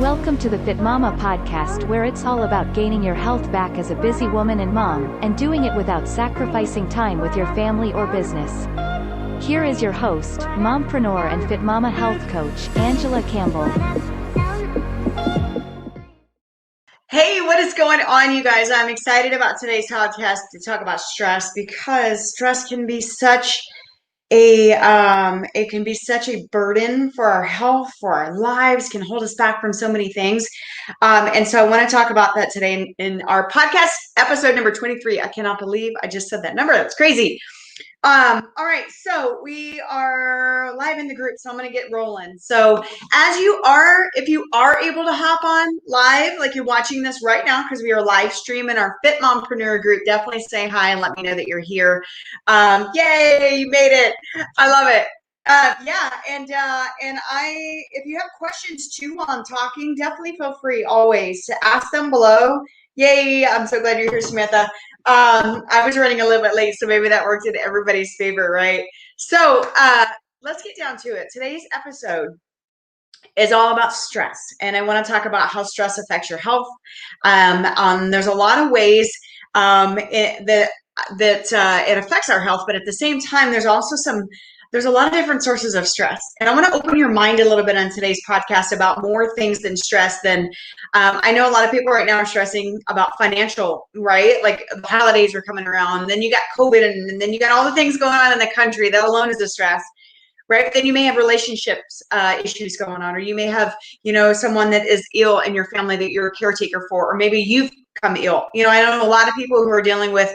Welcome to the Fitmama podcast, where it's all about gaining your health back as a busy woman and mom, and doing it without sacrificing time with your family or business. Here is your host, mompreneur and Fitmama health coach, Angela Campbell. Hey, what is going on, you guys? I'm excited about today's podcast to talk about stress, because stress can be such a burden for our health, for our lives, can hold us back from so many things. And so I want to talk about that today in our podcast episode number 23. I cannot believe I just said that number. That's crazy. All right, so we are live in the group, so I'm going to get rolling. So if you are able to hop on live, like you're watching this right now, because we are live streaming our Fit Mompreneur group, definitely say hi and let me know that you're here. Yay, you made it. I love it. If you have questions too while I'm talking, definitely feel free always to ask them below. Yay, I'm so glad you're here, Samantha. I was running a little bit late, so maybe that worked in everybody's favor, right? So let's get down to it. Today's episode is all about stress, and I want to talk about how stress affects your health. There's a lot of ways that it affects our health, but at the same time, there's a lot of different sources of stress. And I want to open your mind a little bit on today's podcast about more things than stress. I know a lot of people right now are stressing about financial, right? Like the holidays are coming around, and then you got COVID, and then you got all the things going on in the country. That alone is a stress, right? But then you may have relationships issues going on, or you may have, someone that is ill in your family that you're a caretaker for, or maybe you've become ill. I know a lot of people who are dealing with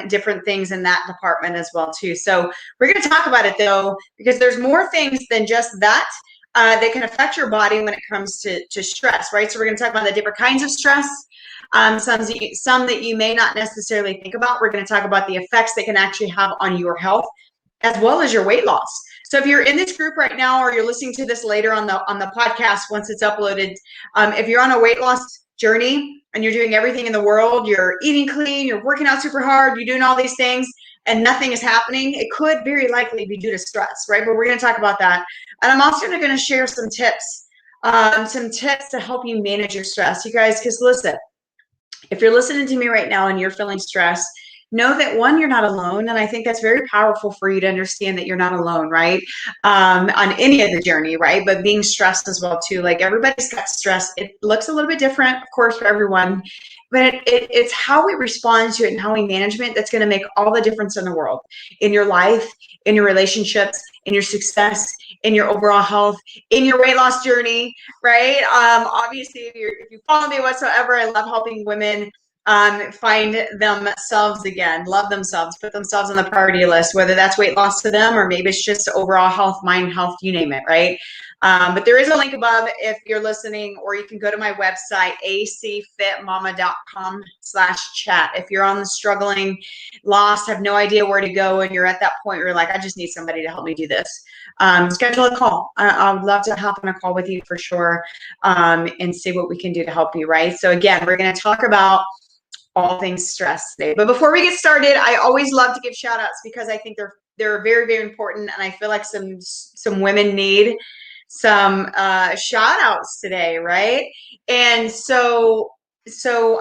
different things in that department as well too. So we're going to talk about it though, because there's more things than just that that can affect your body when it comes to stress, right? So we're going to talk about the different kinds of stress, some that you may not necessarily think about. We're going to talk about the effects they can actually have on your health as well as your weight loss. So if you're in this group right now, or you're listening to this later on the podcast once it's uploaded, if you're on a weight loss journey and you're doing everything in the world, you're eating clean, you're working out super hard, you're doing all these things, and nothing is happening, it could very likely be due to stress, right? But we're going to talk about that. And I'm also going to share some tips to help you manage your stress, you guys, because listen, if you're listening to me right now and you're feeling stressed, know that one, you're not alone. And I think that's very powerful for you to understand that you're not alone, right? On any of the journey, right? But being stressed as well too. Like everybody's got stress. It looks a little bit different, of course, for everyone, but it's how we respond to it and how we manage it that's going to make all the difference in the world, in your life, in your relationships, in your success, in your overall health, in your weight loss journey, right? Obviously, if you follow me whatsoever, I love helping women find themselves again, love themselves, put themselves on the priority list, whether that's weight loss to them, or maybe it's just overall health, mind health, you name it, right? But there is a link above if you're listening, or you can go to my website, acfitmama.com/chat. If you're on the struggling, lost, have no idea where to go, and you're at that point where you're like, I just need somebody to help me do this, schedule a call. I would love to hop on a call with you for sure, and see what we can do to help you, right? So again, we're going to talk about all things stress today. But before we get started, I always love to give shout outs, because I think they're very, very important. And I feel like some women need some shout outs today, right? And so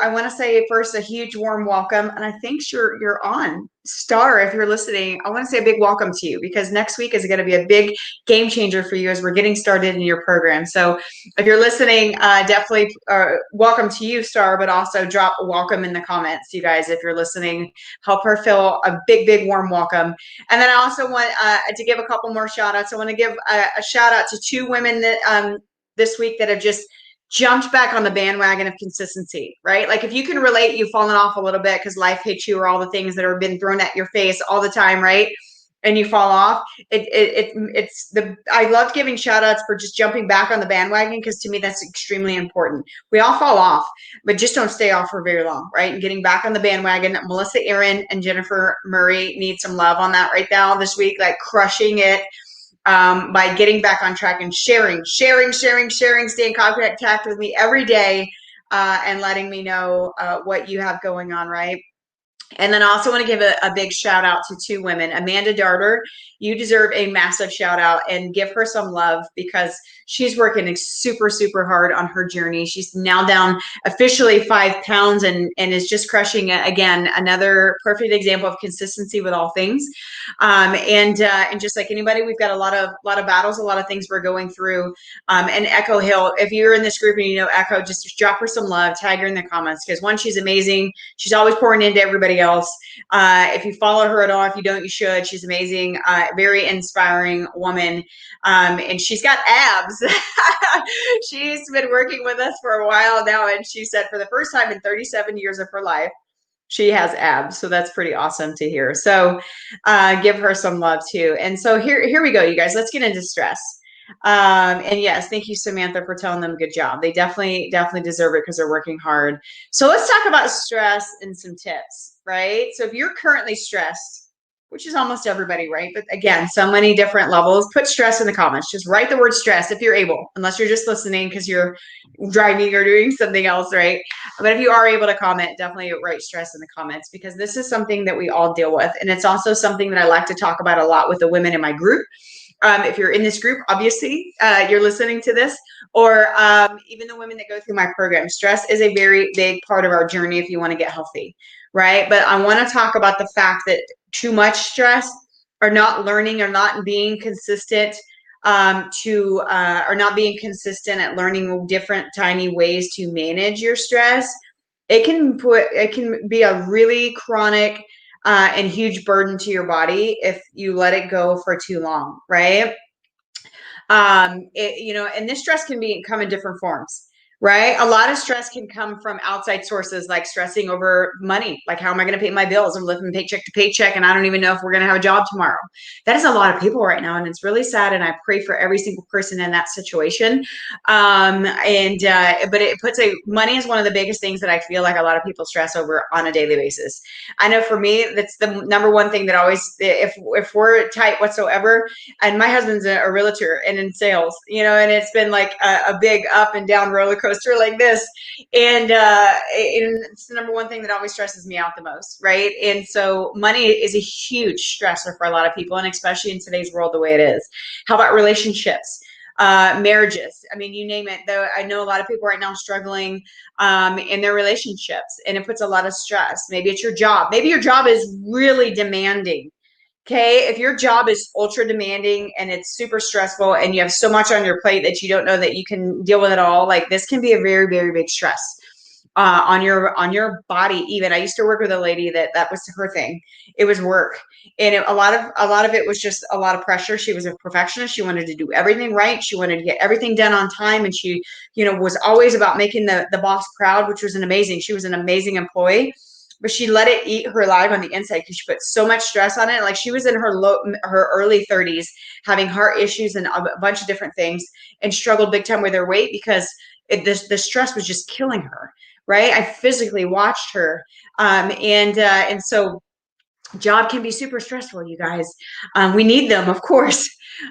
I want to say first a huge warm welcome. And I think you're on. Star, if you're listening, I want to say a big welcome to you, because next week is going to be a big game changer for you as we're getting started in your program. So if you're listening, definitely welcome to you, Star, but also drop a welcome in the comments, you guys, if you're listening. Help her feel a big, big warm welcome. And then I also want to give a couple more shout outs. I want to give a shout out to two women that this week that have just jumped back on the bandwagon of consistency, right? Like if you can relate, you've fallen off a little bit because life hits you, or all the things that have been thrown at your face all the time, right? And you fall off. I love giving shout outs for just jumping back on the bandwagon, because to me that's extremely important. We all fall off, but just don't stay off for very long, right? And getting back on the bandwagon. Melissa Aaron and Jennifer Murray need some love on that right now this week, like crushing it. By getting back on track and sharing, staying in contact with me every day, and letting me know what you have going on, right? And then I also want to give a big shout out to two women. Amanda Darter, you deserve a massive shout out and give her some love because she's working super, super hard on her journey. She's now down officially 5 pounds and is just crushing it. Again, another perfect example of consistency with all things. And just like anybody, we've got a lot of battles, a lot of things we're going through. And Echo Hill, if you're in this group and you know Echo, just drop her some love, tag her in the comments because one, she's amazing. She's always pouring into everybody else. If you follow her at all, if you don't, you should. She's amazing, very inspiring woman. And she's got abs. She's been working with us for a while now. And she said for the first time in 37 years of her life, she has abs. So that's pretty awesome to hear. So give her some love too. And so here we go, you guys. Let's get into stress. And yes, thank you, Samantha, for telling them good job. They definitely deserve it because they're working hard. So let's talk about stress and some tips, right? So if you're currently stressed, which is almost everybody, right? But again, so many different levels, put stress in the comments. Just write the word stress if you're able, unless you're just listening because you're driving or doing something else, right? But if you are able to comment, definitely write stress in the comments because this is something that we all deal with. And it's also something that I like to talk about a lot with the women in my group. If you're in this group, obviously, you're listening to this, or even the women that go through my program. Stress is a very big part of our journey if you want to get healthy, right? But I want to talk about the fact that too much stress or not learning or not being consistent or not being consistent at learning different tiny ways to manage your stress, it can be a really chronic and huge burden to your body if you let it go for too long, right? And this stress can come in different forms, right? A lot of stress can come from outside sources, like stressing over money. Like, how am I going to pay my bills? I'm living paycheck to paycheck, and I don't even know if we're going to have a job tomorrow. That is a lot of people right now, and it's really sad. And I pray for every single person in that situation. But money is one of the biggest things that I feel like a lot of people stress over on a daily basis. I know for me, that's the number one thing that always, if we're tight whatsoever, and my husband's a realtor and in sales, and it's been like a big up and down roller coaster like this. And it's the number one thing that always stresses me out the most, right? And so money is a huge stressor for a lot of people, and especially in today's world, the way it is. How about relationships? Marriages, I mean, you name it. Though I know a lot of people right now struggling in their relationships, and it puts a lot of stress. Maybe it's your job. Maybe your job is really demanding. Okay, if your job is ultra demanding and it's super stressful and you have so much on your plate that you don't know that you can deal with it all, like this can be a very, very big stress on your body. Even I used to work with a lady that was her thing. It was work, and a lot of it was just a lot of pressure. She was a perfectionist. She wanted to do everything right. She wanted to get everything done on time, and she, was always about making the boss proud, which was she was an amazing employee. But she let it eat her alive on the inside because she put so much stress on it. Like, she was in her early 30s having heart issues and a bunch of different things, and struggled big time with her weight because the stress was just killing her. Right? I physically watched her, and so job can be super stressful, you guys. We need them, of course,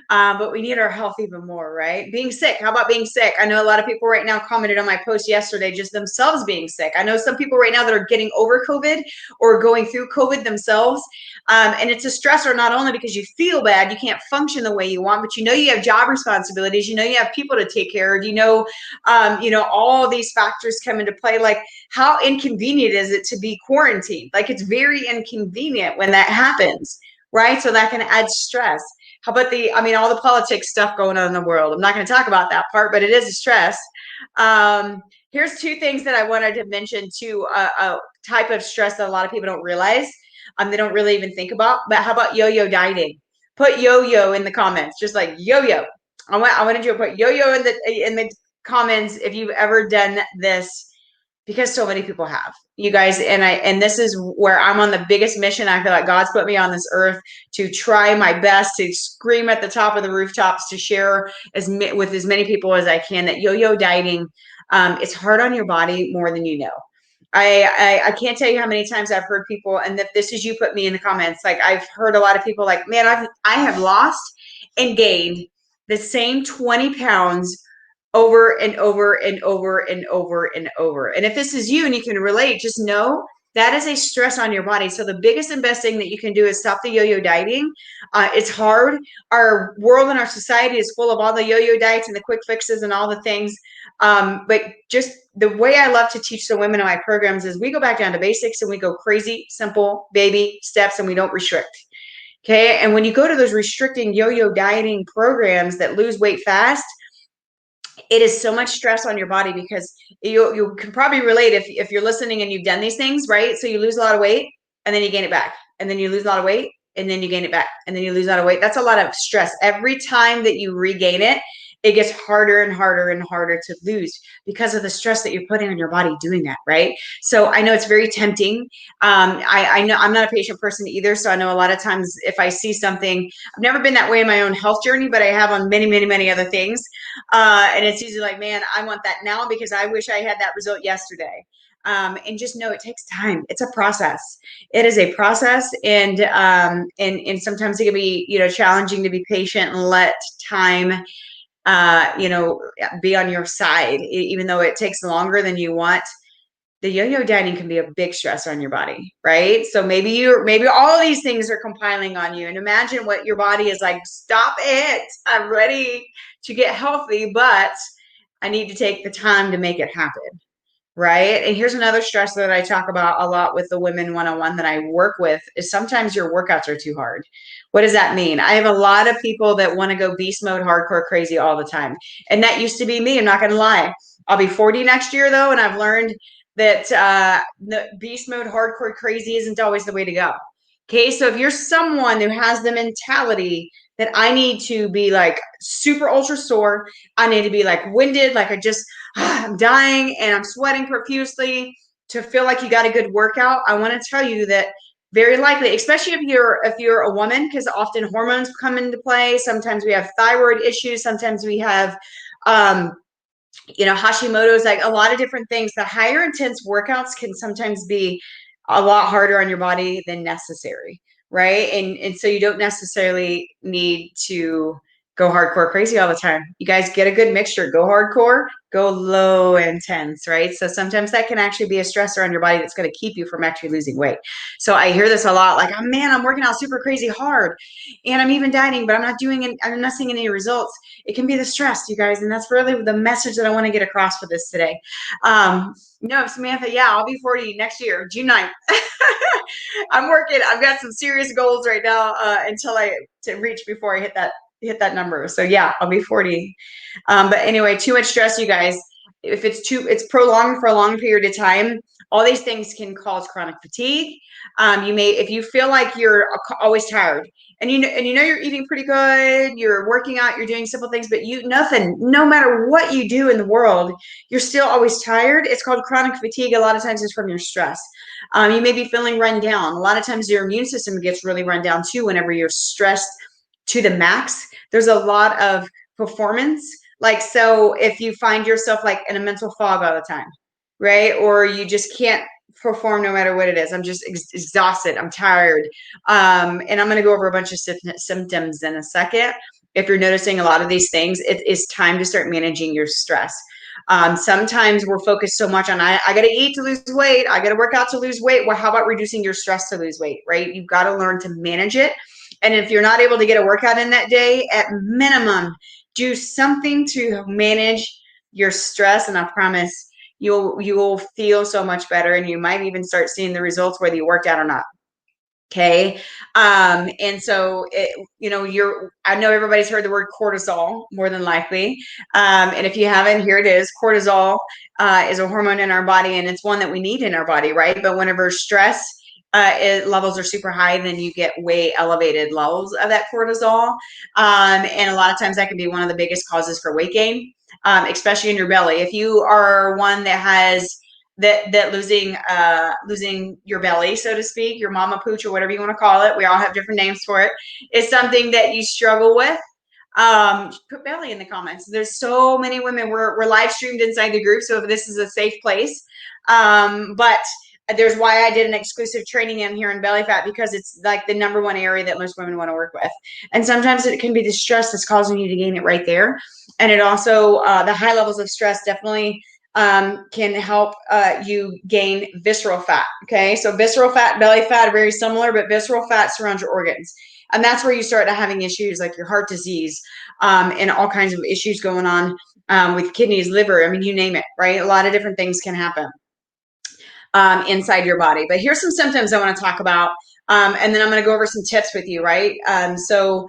but we need our health even more, right? Being sick. How about being sick? I know a lot of people right now commented on my post yesterday, just themselves being sick. I know some people right now that are getting over COVID or going through COVID themselves. And it's a stressor, not only because you feel bad, you can't function the way you want, but you have job responsibilities, you have people to take care of, all these factors come into play. Like, how inconvenient is it to be quarantined? Like, it's very inconvenient when that happens, right? So that can add stress. How about all the politics stuff going on in the world? I'm not going to talk about that part, but it is a stress. Here's two things that I wanted to mention too, a type of stress that a lot of people don't realize. They don't really even think about. But how about yo-yo dieting? Put yo-yo in the comments, just like yo-yo. I wanted you to put yo-yo in the comments if you've ever done this, because so many people have, you guys. And this is where I'm on the biggest mission. I feel like God's put me on this earth to try my best to scream at the top of the rooftops, to share with as many people as I can that yo-yo dieting, it's hard on your body more than you know. I can't tell you how many times I've heard people, and if this is you, put me in the comments. Like, I've heard a lot of people like, man, I have lost and gained the same 20 pounds over and over and over and over and over. And if this is you and you can relate, just know that is a stress on your body. So the biggest and best thing that you can do is stop the yo-yo dieting. It's hard. Our world and our society is full of all the yo-yo diets and the quick fixes and all the things. But just the way I love to teach the women in my programs is we go back down to basics and we go crazy, simple, baby steps, and we don't restrict. Okay. And when you go to those restricting yo-yo dieting programs that lose weight fast, it is so much stress on your body because you can probably relate if you're listening and you've done these things, right? So you lose a lot of weight and then you gain it back, and then you lose a lot of weight and then you gain it back, and then you lose a lot of weight. That's a lot of stress. Every time that you regain it, it gets harder and harder and harder to lose because of the stress that you're putting on your body doing that, right? So I know it's very tempting. I know I'm not a patient person either, so I know a lot of times if I see something, I've never been that way in my own health journey, but I have on many, many, many other things. And it's usually like, man, I want that now because I wish I had that result yesterday. And just know it takes time. It's a process. It is a process, and sometimes it can be, challenging to be patient and let time, be on your side, even though it takes longer than you want. The yo-yo dieting can be a big stress on your body, right? So maybe all these things are compiling on you, and imagine what your body is like. Stop it. I'm ready to get healthy, but I need to take the time to make it happen. Right. And here's another stress that I talk about a lot with the women one-on-one that I work with is sometimes your workouts are too hard. What does that mean? I have a lot of people that want to go beast mode, hardcore crazy all the time. And that used to be me. I'm not going to lie. I'll be 40 next year though. And I've learned that the beast mode, hardcore crazy isn't always the way to go. Okay. So if you're someone who has the mentality that I need to be like super ultra sore, I need to be like winded, like I'm dying and I'm sweating profusely to feel like you got a good workout, I want to tell you that very likely, especially if you're a woman, because often hormones come into play. Sometimes we have thyroid issues. Sometimes we have, Hashimoto's, like a lot of different things. The higher intense workouts can sometimes be a lot harder on your body than necessary, right? And so you don't necessarily need to go hardcore crazy all the time. You guys get a good mixture. Go hardcore, go low intense, right? So sometimes that can actually be a stressor on your body that's going to keep you from actually losing weight. So I hear this a lot, like, oh man, I'm working out super crazy hard and I'm even dieting, but I'm not seeing any results. It can be the stress, you guys. And that's really the message that I want to get across for this today. No, Samantha, yeah, I'll be 40 next year, June 9th. I'm working. I've got some serious goals right now until to reach before I hit that number. So yeah, I'll be 40. But anyway, too much stress, you guys. If it's prolonged for a long period of time, all these things can cause chronic fatigue. If you feel like you're always tired, and you're eating pretty good, you're working out, you're doing simple things, but no matter what you do in the world, you're still always tired. It's called chronic fatigue. A lot of times it's from your stress. You may be feeling run down. A lot of times your immune system gets really run down too whenever you're stressed to the max. There's a lot of performance. Like, so if you find yourself like in a mental fog all the time, right? Or you just can't perform no matter what it is. I'm just exhausted. I'm tired. And I'm going to go over a bunch of symptoms in a second. If you're noticing a lot of these things, it is time to start managing your stress. Sometimes we're focused so much on, I got to eat to lose weight. I got to work out to lose weight. Well, how about reducing your stress to lose weight, right? You've got to learn to manage it. And if you're not able to get a workout in that day, at minimum, do something to manage your stress. And I promise you will feel so much better. And you might even start seeing the results whether you worked out or not. Okay. And so, I know everybody's heard the word cortisol more than likely. And if you haven't, here it is. Cortisol is a hormone in our body, and it's one that we need in our body, right? But whenever stress levels are super high, then you get way elevated levels of that cortisol. And a lot of times that can be one of the biggest causes for weight gain, especially in your belly. If you are one that has that losing your belly, so to speak, your mama pooch or whatever you want to call it, we all have different names for it, is something that you struggle with, put belly in the comments. There's so many women. We're live streamed inside the group, so this is a safe place. But there's why I did an exclusive training in here in belly fat, because it's like the number one area that most women want to work with. And sometimes it can be the stress that's causing you to gain it right there. And it also, the high levels of stress definitely can help you gain visceral fat. Okay, so visceral fat, belly fat, very similar, but visceral fat surrounds your organs. And that's where you start having issues like your heart disease, and all kinds of issues going on with kidneys, liver. I mean, you name it, right? A lot of different things can happen inside your body. But here's some symptoms I want to talk about. And then I'm going to go over some tips with you, right? So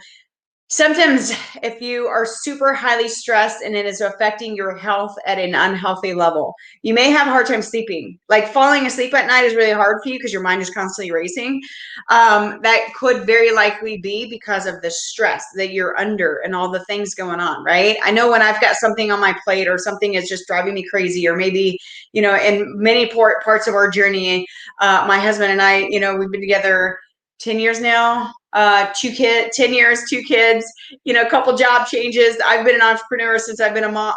symptoms, if you are super highly stressed and it is affecting your health at an unhealthy level, you may have a hard time sleeping. Like falling asleep at night is really hard for you because your mind is constantly racing. That could very likely be because of the stress that you're under and all the things going on, right? I know when I've got something on my plate or something is just driving me crazy, or maybe, in many parts of our journey, my husband and I, we've been together 10 years now, 10 years, 2 kids, a couple job changes. I've been an entrepreneur since I've been a mom,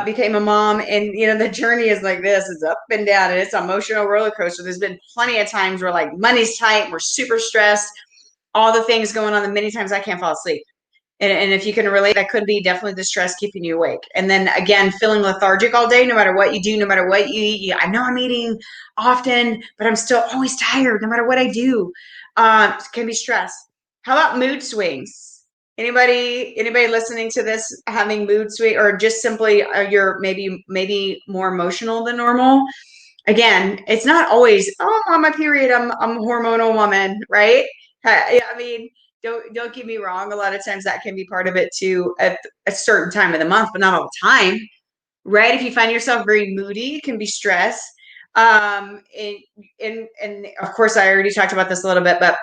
became a mom. And, the journey is like this. It's up and down and it's an emotional roller coaster. There's been plenty of times where like money's tight, we're super stressed, all the things going on, and many times I can't fall asleep. And if you can relate, that could be definitely the stress keeping you awake. And then again, feeling lethargic all day, no matter what you do, no matter what you eat. I know I'm eating often, but I'm still always tired no matter what I do. Can be stress. How about mood swings? Anybody listening to this having mood swing, or just simply you're maybe more emotional than normal? Again, it's not always, oh, I'm on my period, I'm a hormonal woman, right? I mean, don't get me wrong. A lot of times that can be part of it too at a certain time of the month, but not all the time, right? If you find yourself very moody, it can be stress. And of course, I already talked about this a little bit, but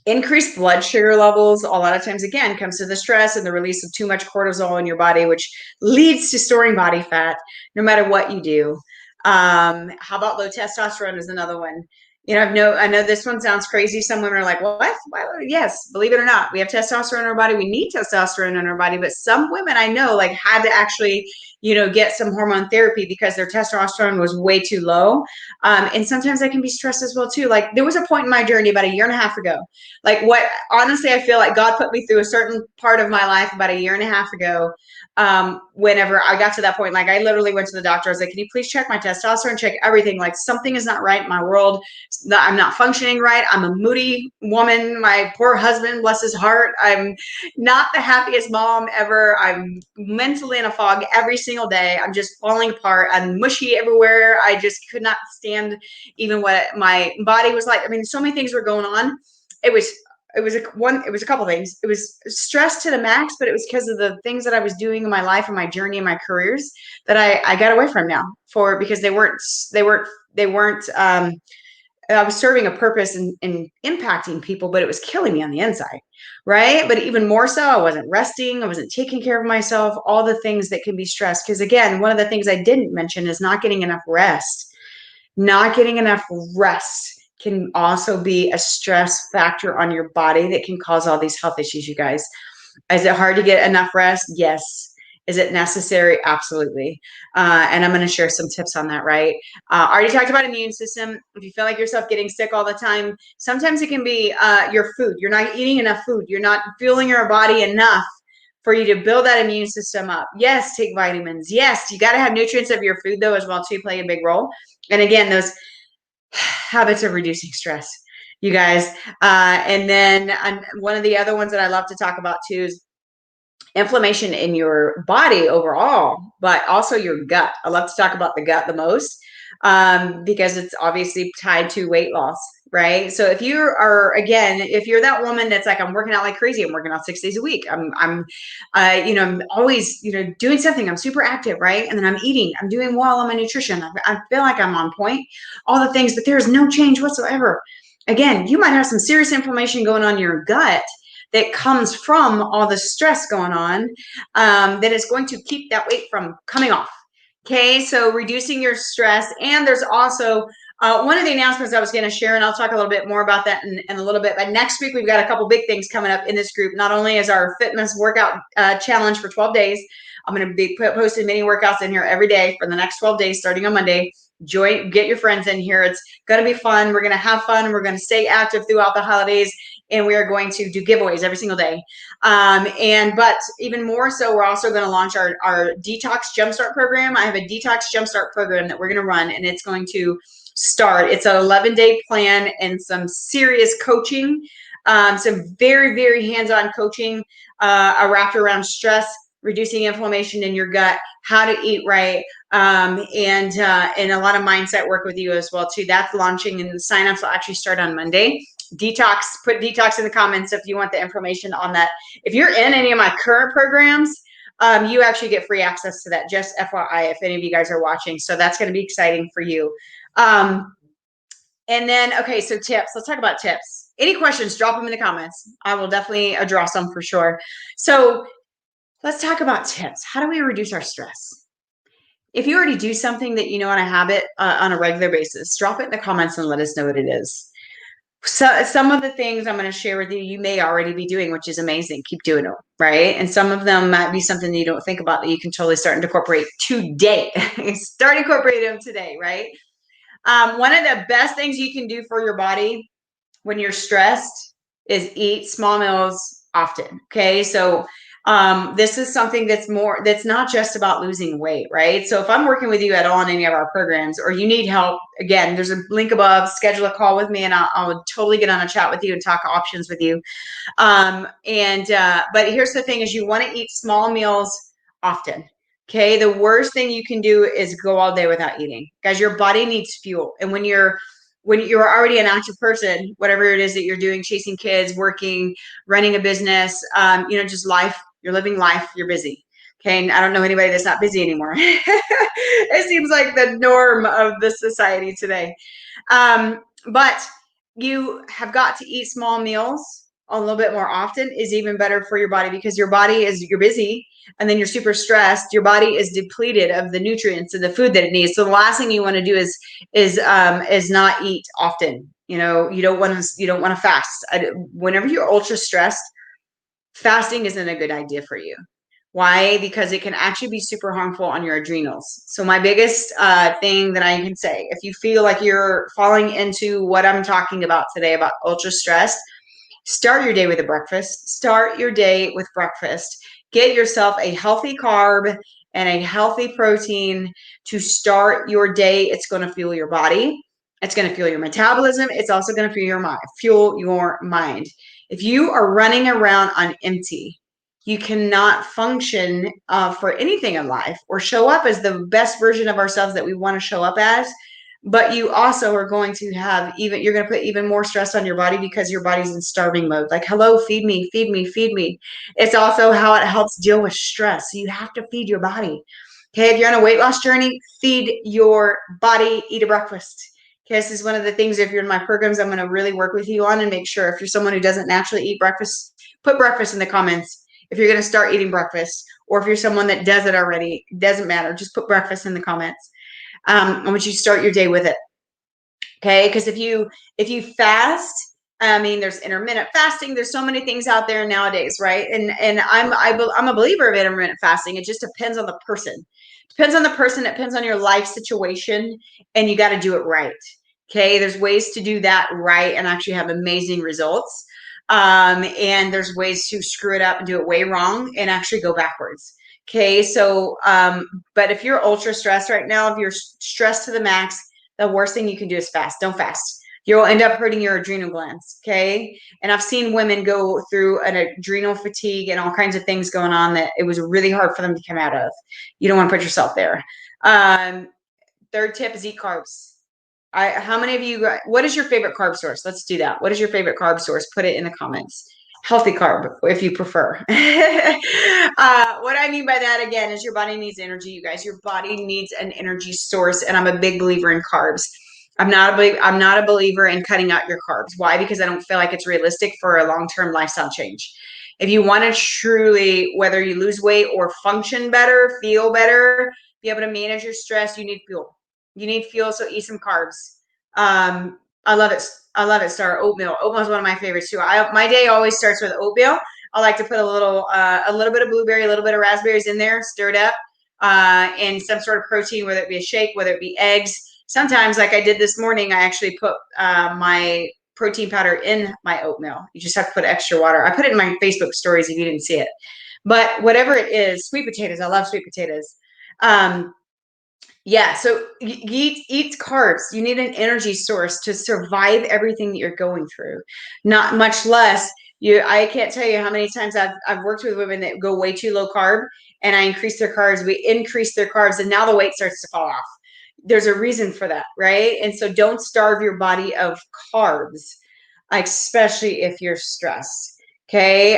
increased blood sugar levels a lot of times again comes to the stress and the release of too much cortisol in your body, which leads to storing body fat no matter what you do. How about low testosterone is another one. I know this one sounds crazy. Some women are like, what? Yes, believe it or not, we have testosterone in our body. We need testosterone in our body. But some women I know like had to actually, get some hormone therapy because their testosterone was way too low. And sometimes that can be stress as well too. Like there was a point in my journey about a year and a half ago. Like what, honestly, I feel like God put me through a certain part of my life about a year and a half ago. Whenever I got to that point, like I literally went to the doctor. I was like, can you please check my testosterone, check everything? Like something is not right in my world. I'm not functioning right. I'm a moody woman. My poor husband, bless his heart. I'm not the happiest mom ever. I'm mentally in a fog every single day. I'm just falling apart. I'm mushy everywhere. I just could not stand even what my body was like. I mean, so many things were going on. It was a couple things. It was stress to the max, but it was because of the things that I was doing in my life and my journey and my careers that I got away from now because they weren't I was serving a purpose in impacting people, but it was killing me on the inside, right? But even more so, I wasn't resting. I wasn't taking care of myself, all the things that can be stressed. Because again, one of the things I didn't mention is not getting enough rest. Not getting enough rest can also be a stress factor on your body that can cause all these health issues, you guys. Is it hard to get enough rest? Yes. Is it necessary? Absolutely. And I'm going to share some tips on that, right? Already talked about immune system. If you feel like yourself getting sick all the time, sometimes it can be your food. You're not eating enough food. You're not fueling your body enough for you to build that immune system up. Yes, take vitamins. Yes, you got to have nutrients of your food, though, as well, too, play a big role. And again, those habits of reducing stress, you guys. And then one of the other ones that I love to talk about, too, is inflammation in your body overall, but also your gut. I love to talk about the gut the most because it's obviously tied to weight loss, right? So if if you're that woman that's like, I'm working out like crazy, I'm working out 6 days a week. I'm always, doing something. I'm super active, right? And then I'm eating, I'm doing well on my nutrition. I feel like I'm on point, all the things, but there's no change whatsoever. Again, you might have some serious inflammation going on in your gut that comes from all the stress going on, that is going to keep that weight from coming off. Okay, so reducing your stress. And there's also one of the announcements I was going to share, and I'll talk a little bit more about that in a little bit. But next week, we've got a couple big things coming up in this group. Not only is our fitness workout challenge for 12 days, I'm going to be posting mini workouts in here every day for the next 12 days, starting on Monday. Get your friends in here. It's going to be fun. We're going to have fun. We're going to stay active throughout the holidays. and we are going to do giveaways every single day. But even more so, we're also going to launch our Detox Jumpstart program. I have a Detox Jumpstart program that we're going to run, and it's going to start. It's an 11-day plan and some serious coaching, some very, very hands-on coaching wrapped around stress, reducing inflammation in your gut, how to eat right, and a lot of mindset work with you as well too. That's launching, and the signups will actually start on Monday. Detox, put detox in the comments if you want the information on that. If you're in any of my current programs, you actually get free access to that, just FYI, if any of you guys are watching. So that's going to be exciting for you. And then, okay, so tips. Let's talk about tips. Any questions, drop them in the comments. I will definitely address them for sure. So let's talk about tips. How do we reduce our stress? If you already do something that you know on a habit on a regular basis, drop it in the comments and let us know what it is. So some of the things I'm going to share with you, you may already be doing, which is amazing. Keep doing them, right? And some of them might be something that you don't think about that you can totally start to incorporate today. Start incorporating them today, right? One of the best things you can do for your body when you're stressed is eat small meals often. Okay. So this is something that's not just about losing weight, right? So if I'm working with you at all in any of our programs, or you need help, again, there's a link above, schedule a call with me, and I'll totally get on a chat with you and talk options with you. But here's the thing is you want to eat small meals often. Okay. The worst thing you can do is go all day without eating. Guys, your body needs fuel. And when you're already an active person, whatever it is that you're doing, chasing kids, working, running a business, just life, you're living life, you're busy. Okay. And I don't know anybody that's not busy anymore. It seems like the norm of the society today. But you have got to eat small meals a little bit more often is even better for your body, because you're busy and then you're super stressed. Your body is depleted of the nutrients and the food that it needs. So the last thing you want to do is not eat often. You don't want to fast. Whenever you're ultra stressed, fasting isn't a good idea for you. Why? Because it can actually be super harmful on your adrenals. So my biggest thing that I can say, if you feel like you're falling into what I'm talking about today about ultra stress, start your day with a breakfast. Start your day with breakfast. Get yourself a healthy carb and a healthy protein to start your day. It's going to fuel your body. It's going to fuel your metabolism. It's also going to fuel your mind. If you are running around on empty, you cannot function for anything in life or show up as the best version of ourselves that we want to show up as. But you also are going to you're going to put even more stress on your body because your body's in starving mode. Like, hello, feed me, feed me, feed me. It's also how it helps deal with stress. So you have to feed your body. Okay. If you're on a weight loss journey, feed your body, eat a breakfast. Okay. This is one of the things, if you're in my programs, I'm going to really work with you on and make sure, if you're someone who doesn't naturally eat breakfast, put breakfast in the comments. If you're going to start eating breakfast, or if you're someone that does it already, it doesn't matter. Just put breakfast in the comments. I want you to start your day with it. Okay. Because if you fast, there's intermittent fasting. There's so many things out there nowadays, right? And I'm a believer of intermittent fasting. It just depends on the person. Depends on the person. It depends on your life situation, and you got to do it right. Okay. There's ways to do that right and actually have amazing results. And there's ways to screw it up and do it way wrong and actually go backwards. Okay. So, but if you're ultra stressed right now, if you're stressed to the max, the worst thing you can do is fast. Don't fast. You'll end up hurting your adrenal glands. Okay. And I've seen women go through an adrenal fatigue and all kinds of things going on that it was really hard for them to come out of. You don't want to put yourself there. Third tip is eat carbs. How many of you, what is your favorite carb source? Let's do that. What is your favorite carb source? Put it in the comments. Healthy carb, if you prefer. What I mean by that, again, is your body needs energy, you guys. Your body needs an energy source, and I'm a big believer in carbs. I'm not a believer in cutting out your carbs. Why? Because I don't feel like it's realistic for a long-term lifestyle change. If you want to truly, whether you lose weight or function better, feel better, be able to manage your stress, you need fuel. You need fuel, so eat some carbs. I love it. I love it. Start oatmeal. Oatmeal is one of my favorites too. My day always starts with oatmeal. I like to put a little bit of blueberry, a little bit of raspberries in there, stir it up, and some sort of protein, whether it be a shake, whether it be eggs. Sometimes, like I did this morning, I actually put my protein powder in my oatmeal. You just have to put extra water. I put it in my Facebook stories if you didn't see it. But whatever it is, sweet potatoes. I love sweet potatoes. Yeah, so eat carbs. You need an energy source to survive everything that you're going through. Not much less you. I can't tell you how many times I've worked with women that go way too low carb, and I increase their carbs. We increase their carbs, and now the weight starts to fall off. There's a reason for that, right? And so don't starve your body of carbs, especially if you're stressed. Okay,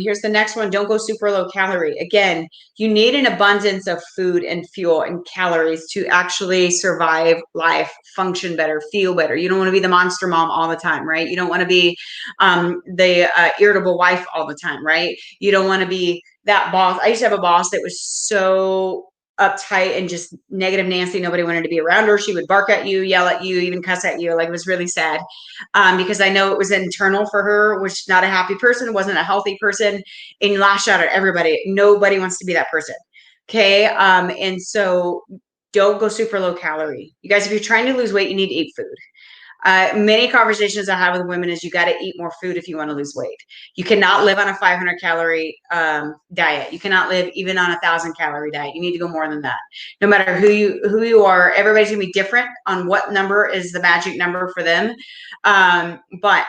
here's the next one. Don't go super low calorie. Again, you need an abundance of food and fuel and calories to actually survive life, function better, feel better. You don't want to be the monster mom all the time, right? You don't want to be the irritable wife all the time, right? You don't want to be that boss. I used to have a boss that was so uptight and just negative Nancy. Nobody wanted to be around her. She would bark at you, yell at you, even cuss at you. Like, it was really sad, because I know it was internal for her, which not a happy person, wasn't a healthy person, and lash out at everybody. Nobody wants to be that person. Okay. And so don't go super low calorie. You guys, if you're trying to lose weight, you need to eat food. Many conversations I have with women is you got to eat more food if you want to lose weight. You cannot live on a 500 calorie diet. You cannot live even on 1,000 calorie diet. You need to go more than that. No matter who you are, everybody's gonna be different on what number is the magic number for them. But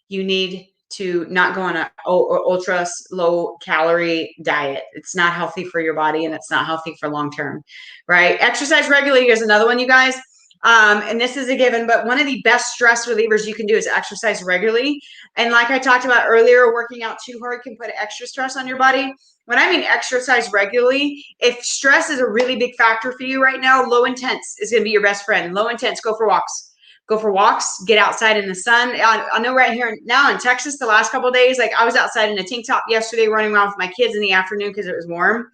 you need to not go on a ultra low calorie diet. It's not healthy for your body, and it's not healthy for long term, right? Exercise regularly is another one, you guys. And this is a given, but one of the best stress relievers you can do is exercise regularly. And like I talked about earlier, working out too hard can put extra stress on your body. When I mean exercise regularly, if stress is a really big factor for you right now, low intense is going to be your best friend. Low intense, go for walks. Go for walks, get outside in the sun. I know right here now in Texas, the last couple of days, like I was outside in a tank top yesterday running around with my kids in the afternoon because it was warm.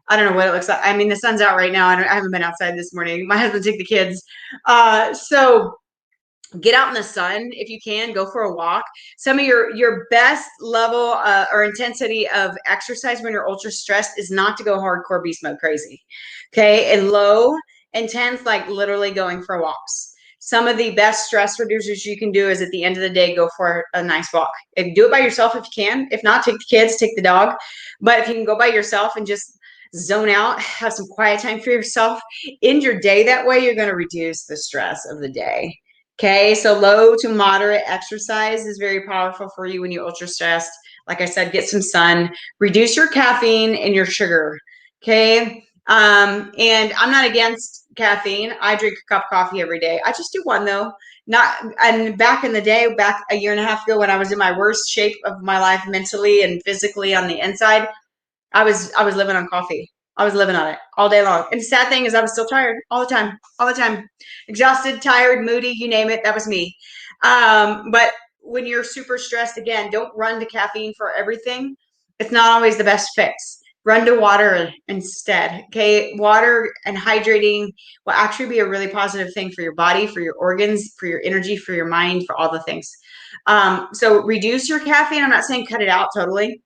I don't know what it looks like. I mean, the sun's out right now. I haven't been outside this morning. My husband took the kids. So get out in the sun if you can. Go for a walk. Some of your best level or intensity of exercise when you're ultra stressed is not to go hardcore beast mode crazy. Okay, and low intense, like literally going for walks. Some of the best stress reducers you can do is at the end of the day, go for a nice walk. If do it by yourself if you can. If not, take the kids, take the dog. But if you can go by yourself and just zone out, have some quiet time for yourself, end your day that way, you're going to reduce the stress of the day. Okay, so low to moderate exercise is very powerful for you when you're ultra stressed. Like I said, get some sun, reduce your caffeine and your sugar. Okay, and I'm not against caffeine. I drink a cup of coffee every day. I just do one though. Not and back in the day, back a year and a half ago when I was in my worst shape of my life mentally and physically on the inside, I was living on coffee. I was living on it all day long. And the sad thing is I was still tired all the time, exhausted, tired, moody, you name it. That was me. But when you're super stressed, again, don't run to caffeine for everything. It's not always the best fix. Run to water instead. Okay. Water and hydrating will actually be a really positive thing for your body, for your organs, for your energy, for your mind, for all the things. So reduce your caffeine. I'm not saying cut it out totally,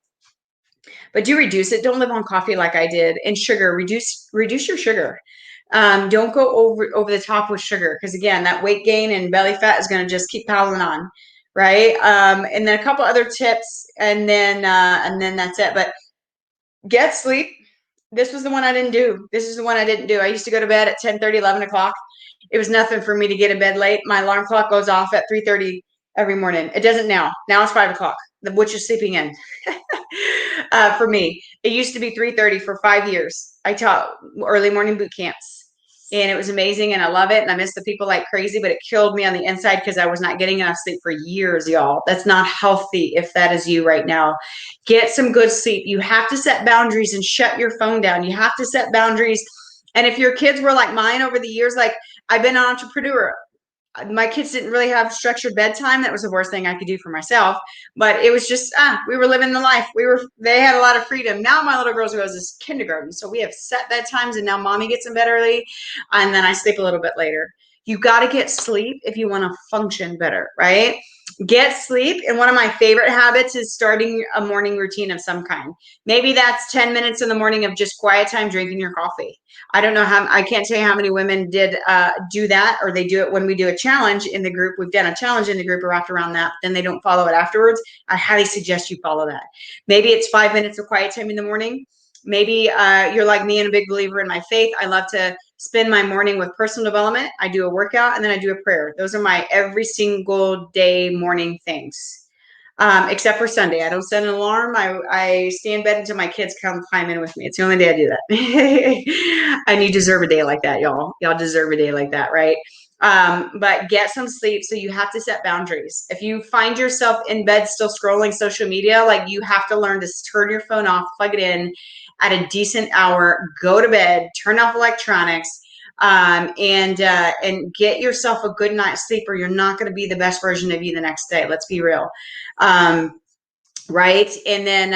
but do reduce it. Don't live on coffee like I did. And sugar, reduce your sugar. Don't go over the top with sugar, because again, that weight gain and belly fat is going to just keep piling on, right? And then a couple other tips, and then that's it. But get sleep. This was the one I didn't do. This is the one I didn't do. I used to go to bed at 10:30, 11 o'clock. It was nothing for me to get in bed late. My alarm clock goes off at 3:30 every morning. It doesn't now. Now it's 5 o'clock, which is sleeping in. For me, it used to be 3:30 for 5 years. I taught early morning boot camps, and it was amazing, and I love it, and I miss the people like crazy, but it killed me on the inside because I was not getting enough sleep for years, y'all. That's not healthy if that is you right now. Get some good sleep. You have to set boundaries and shut your phone down. You have to set boundaries. And if your kids were like mine over the years, like I've been an entrepreneur, my kids didn't really have structured bedtime. That was the worst thing I could do for myself. But it was just, we were living the life. They had a lot of freedom. Now my little girl goes to kindergarten. So we have set bedtimes, and now mommy gets in bed early, and then I sleep a little bit later. You got to get sleep if you want to function better, right? Get sleep. And one of my favorite habits is starting a morning routine of some kind. Maybe that's 10 minutes in the morning of just quiet time drinking your coffee. I don't know how, I can't tell you how many women did do that, or they do it when we do a challenge in the group. We've done a challenge in the group wrapped around that, then they don't follow it afterwards. I highly suggest you follow that. Maybe it's 5 minutes of quiet time in the morning. Maybe you're like me and a big believer in my faith. I love to spend my morning with personal development. I do a workout and then I do a prayer. Those are my every single day morning things. Except for Sunday. I don't set an alarm. I stay in bed until my kids come climb in with me. It's the only day I do that. And you deserve a day like that, y'all. Y'all deserve a day like that, right? But get some sleep. So you have to set boundaries. If you find yourself in bed still scrolling social media, like, you have to learn to turn your phone off, plug it in at a decent hour, go to bed, turn off electronics, and get yourself a good night's sleep, or you're not going to be the best version of you the next day. Let's be real. Right. And then,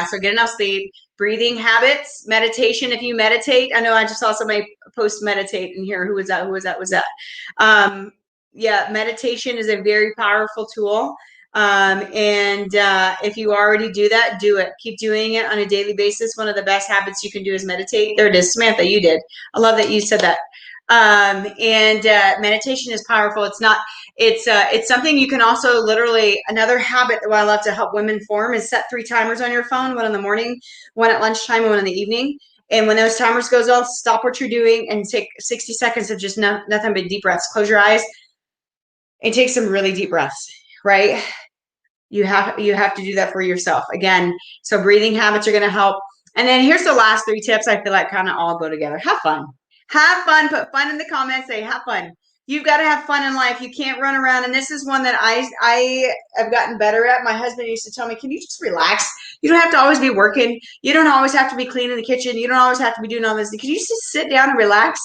so get enough sleep, breathing habits, meditation. If you meditate, I know I just saw somebody post meditate in here. Who was that? Meditation is a very powerful tool. If you already do that, do it. Keep doing it on a daily basis. One of the best habits you can do is meditate. There it is. Samantha, you did. I love that you said that. Meditation is powerful. It's something you can also literally, another habit that I love to help women form is set 3 timers on your phone, one in the morning, one at lunchtime, and one in the evening. And when those timers goes off, stop what you're doing and take 60 seconds of just nothing but deep breaths. Close your eyes and take some really deep breaths, right? You have to do that for yourself. Again, so breathing habits are going to help. And then here's the last 3 tips I feel like kind of all go together. Have fun. Have fun. Put fun in the comments. Say have fun. You've got to have fun in life. You can't run around. And this is one that I have gotten better at. My husband used to tell me, can you just relax? You don't have to always be working. You don't always have to be cleaning the kitchen. You don't always have to be doing all this. Can you just sit down and relax?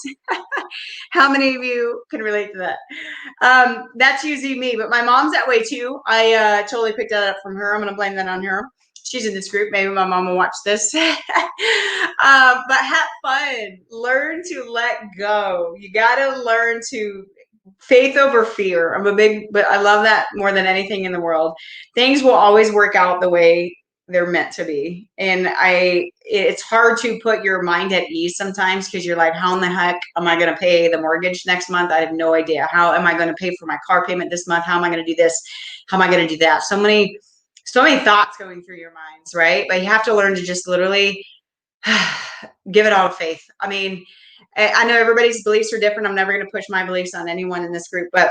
How many of you can relate to that? That's usually me, but my mom's that way too. I totally picked that up from her. I'm going to blame that on her. She's in this group. Maybe my mom will watch this. But have fun. Learn to let go. You got to learn to faith over fear. But I love that more than anything in the world. Things will always work out the way they're meant to be. And it's hard to put your mind at ease sometimes, because you're like, how in the heck am I going to pay the mortgage next month? I have no idea. How am I going to pay for my car payment this month? How am I going to do this? How am I going to do that? So many thoughts going through your minds, right? But you have to learn to just literally give it all to faith. I mean, I know everybody's beliefs are different. I'm never going to push my beliefs on anyone in this group, but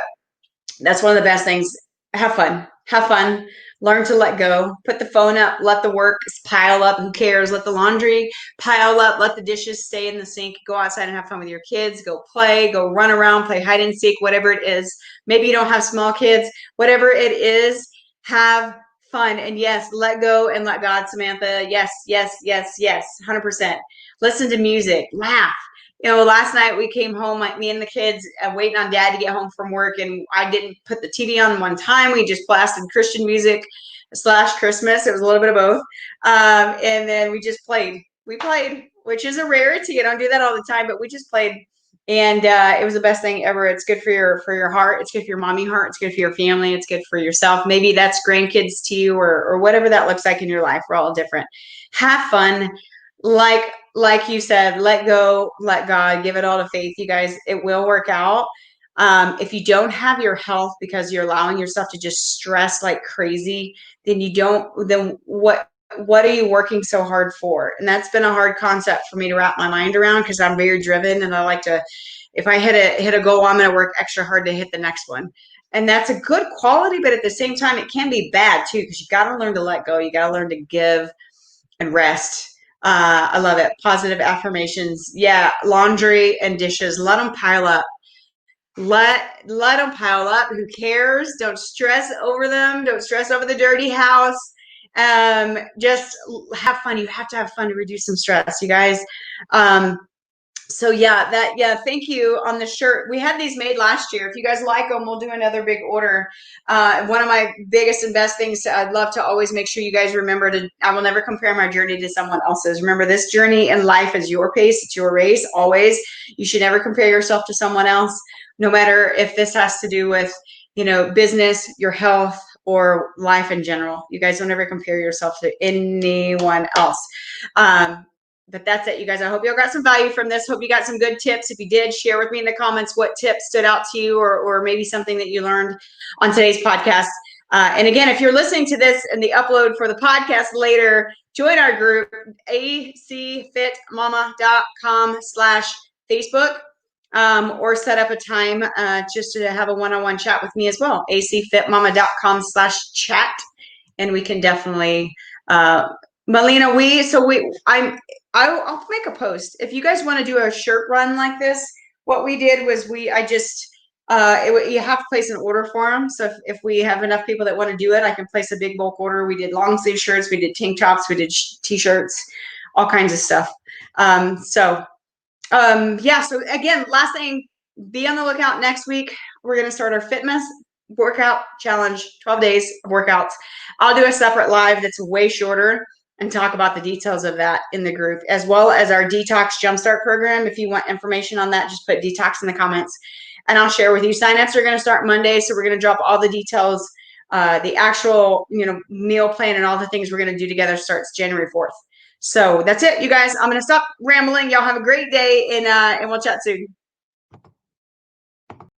that's one of the best things. Have fun. Have fun. Learn to let go. Put the phone up. Let the work pile up. Who cares? Let the laundry pile up. Let the dishes stay in the sink. Go outside and have fun with your kids. Go play. Go run around. Play hide and seek. Whatever it is. Maybe you don't have small kids. Whatever it is, have fun. And yes, let go and let God, Samantha. Yes, yes, yes, yes. 100%. Listen to music. Laugh. Last night we came home, like me and the kids, waiting on Dad to get home from work, and I didn't put the TV on one time. We just blasted Christian music / Christmas. It was a little bit of both. And then we just played. We played, which is a rarity. I don't do that all the time, but we just played. And it was the best thing ever. It's good for your heart. It's good for your mommy heart. It's good for your family. It's good for yourself. Maybe that's grandkids to you, or whatever that looks like in your life. We're all different. Have fun. Like you said, let go, let God, give it all to faith. You guys, it will work out. If you don't have your health because you're allowing yourself to just stress like crazy, then what are you working so hard for? And that's been a hard concept for me to wrap my mind around, because I'm very driven, and I like to, if I hit a goal, I'm going to work extra hard to hit the next one. And that's a good quality, but at the same time, it can be bad too, because you got to learn to let go. You got to learn to give and rest. I love it. Positive affirmations. Yeah. Laundry and dishes. Let them pile up. Let them pile up. Who cares? Don't stress over them. Don't stress over the dirty house. Just have fun. You have to have fun to reduce some stress, you guys. Thank you on the shirt. We had these made last year. If you guys like them, we'll do another big order. One of my biggest and best things, I'd love to always make sure you guys remember I will never compare my journey to someone else's. Remember, this journey in life is your pace. It's your race, always. You should never compare yourself to someone else, no matter if this has to do with business, your health, or life in general. You guys don't ever compare yourself to anyone else. But that's it, you guys. I hope you all got some value from this. Hope you got some good tips. If you did, share with me in the comments what tips stood out to you, or maybe something that you learned on today's podcast. And again, if you're listening to this and the upload for the podcast later, join our group, acfitmama.com/Facebook, or set up a time just to have a one-on-one chat with me as well, acfitmama.com/chat. And we can definitely, Melina, I'll make a post. If you guys want to do a shirt run like this, what we did was you have to place an order for them. So if we have enough people that want to do it, I can place a big bulk order. We did long sleeve shirts, we did tank tops, we did t-shirts, all kinds of stuff. So again, last thing, be on the lookout next week. We're going to start our fitness workout challenge, 12 days of workouts. I'll do a separate live that's way shorter and talk about the details of that in the group, as well as our detox jumpstart program. If you want information on that, just put detox in the comments and I'll share with you. Signups are going to start Monday, so we're going to drop all the details. The actual meal plan and all the things we're going to do together starts January 4th. So that's it, you guys. I'm going to stop rambling. Y'all have a great day, and we'll chat soon.